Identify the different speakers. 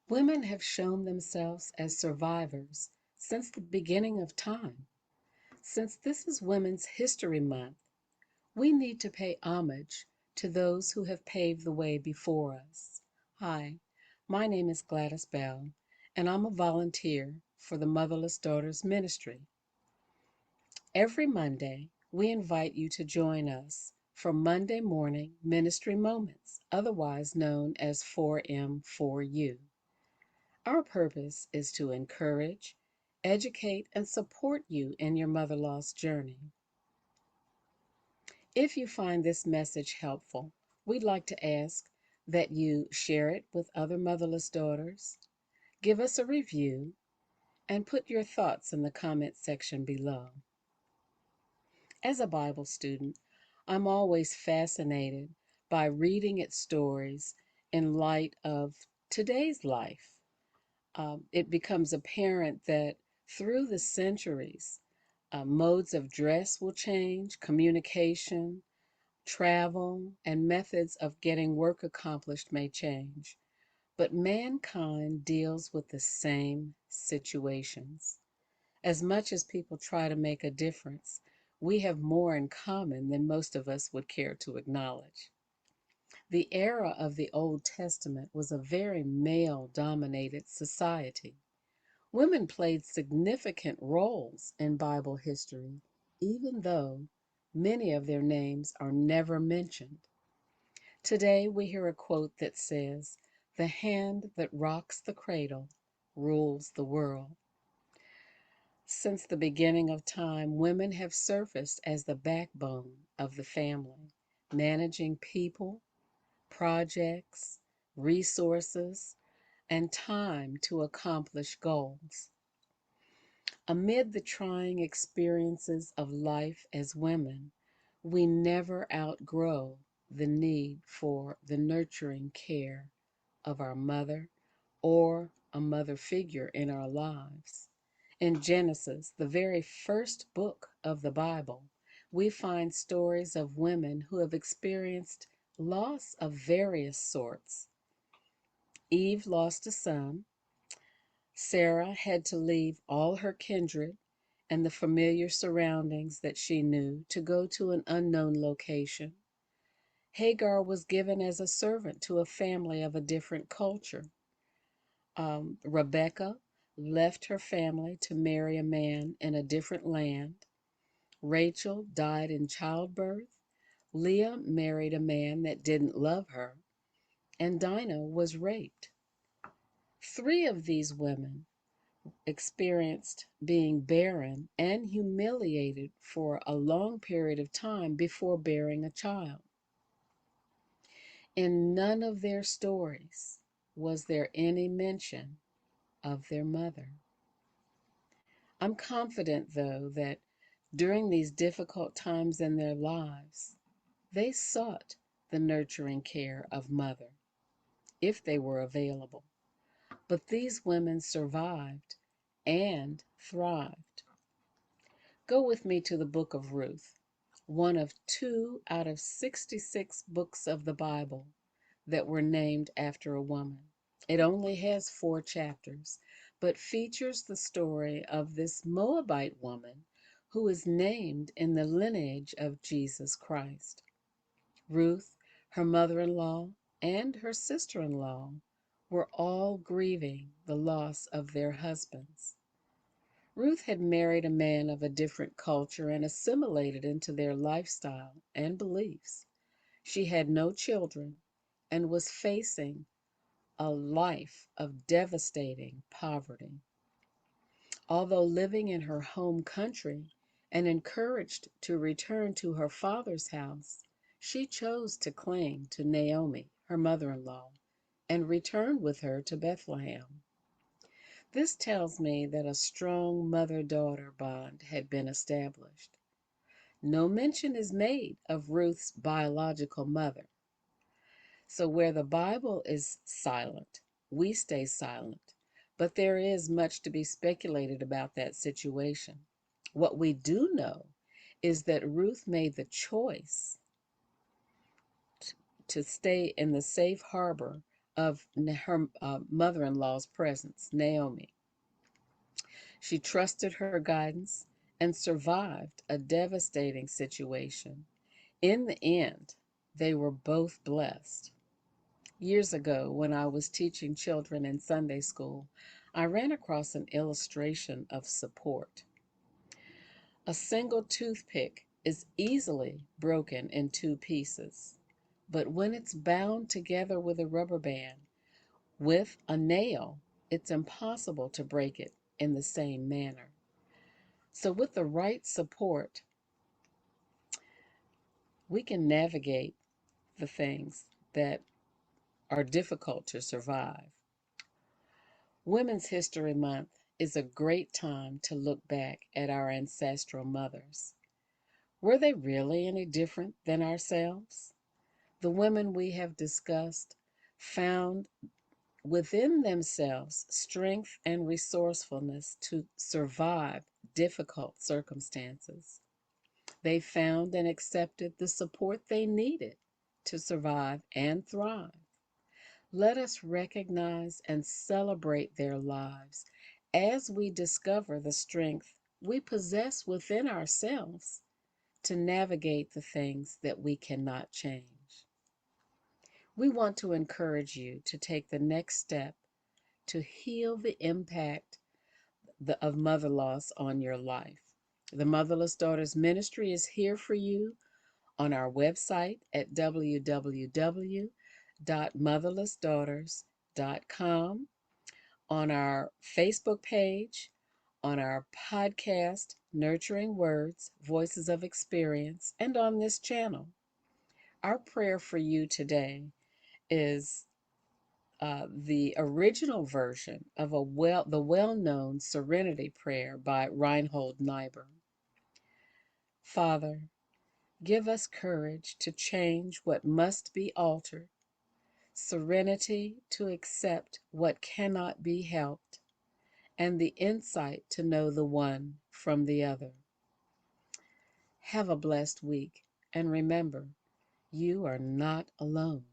Speaker 1: Women have shown themselves as survivors since the beginning of time. Since this is Women's History Month, we need to pay homage to those who have paved the way before us. Hi, my name is Gladys Bell, and I'm a volunteer for the Motherless Daughters Ministry. Every Monday, we invite you to join us for Monday Morning Ministry Moments, otherwise known as 4M4U. Our purpose is to encourage, educate, and support you in your mother loss journey. If you find this message helpful, we'd like to ask that you share it with other motherless daughters, give us a review, and put your thoughts in the comment section below. As a Bible student, I'm always fascinated by reading its stories in light of today's life. It becomes apparent that through the centuries, modes of dress will change, communication, travel, and methods of getting work accomplished may change, but mankind deals with the same situations. As much as people try to make a difference, we have more in common than most of us would care to acknowledge. The era of the Old Testament was a very male dominated society. Women played significant roles in Bible history, even though many of their names are never mentioned. Today we hear a quote that says, "The hand that rocks the cradle rules the world." Since the beginning of time, women have surfaced as the backbone of the family, managing people, projects, resources, and time to accomplish goals. Amid the trying experiences of life as women, we never outgrow the need for the nurturing care of our mother or a mother figure in our lives. In Genesis, the very first book of the Bible, we find stories of women who have experienced loss of various sorts. Eve lost a son. Sarah had to leave all her kindred and the familiar surroundings that she knew to go to an unknown location. Hagar was given as a servant to a family of a different culture. Rebecca left her family to marry a man in a different land. Rachel died in childbirth. Leah married a man that didn't love her. And Dinah was raped. Three of these women experienced being barren and humiliated for a long period of time before bearing a child. In none of their stories was there any mention of their mother. I'm confident, though, that during these difficult times in their lives, they sought the nurturing care of mother, if they were available. But these women survived and thrived. Go with me to the book of Ruth, one of 2 out of 66 books of the Bible that were named after a woman. It only has 4 chapters, but features the story of this Moabite woman who is named in the lineage of Jesus Christ. Ruth, her mother in law, and her sister in law were all grieving the loss of their husbands. Ruth had married a man of a different culture and assimilated into their lifestyle and beliefs. She had no children and was facing a life of devastating poverty. Although living in her home country and encouraged to return to her father's house, she chose to cling to Naomi, her mother in law, and returned with her to Bethlehem. This tells me that a strong mother daughter bond had been established. No mention is made of Ruth's biological mother. So, where the Bible is silent, we stay silent. But there is much to be speculated about that situation. What we do know is that Ruth made the choice to stay in the safe harbor of her mother in law's presence, Naomi. She trusted her guidance and survived a devastating situation. In the end, they were both blessed. Years ago, when I was teaching children in Sunday school, I ran across an illustration of support. A single toothpick is easily broken in two pieces, but when it's bound together with a rubber band, with a nail, it's impossible to break it in the same manner. So, with the right support, we can navigate the things that are difficult to survive. Women's History Month is a great time to look back at our ancestral mothers. Were they really any different than ourselves? The women we have discussed found within themselves strength and resourcefulness to survive difficult circumstances. They found and accepted the support they needed to survive and thrive. Let us recognize and celebrate their lives as we discover the strength we possess within ourselves to navigate the things that we cannot change. We want to encourage you to take the next step to heal the impact of mother loss on your life. The Motherless Daughters Ministry is here for you on our website at www.motherlessdaughters.com, on our Facebook page, on our podcast, Nurturing Words, Voices of Experience, and on this channel. Our prayer for you today is the original version of the well-known Serenity Prayer by Reinhold Niebuhr. Father, give us courage to change what must be altered, serenity to accept what cannot be helped, and the insight to know the one from the other. Have a blessed week, and remember, you are not alone.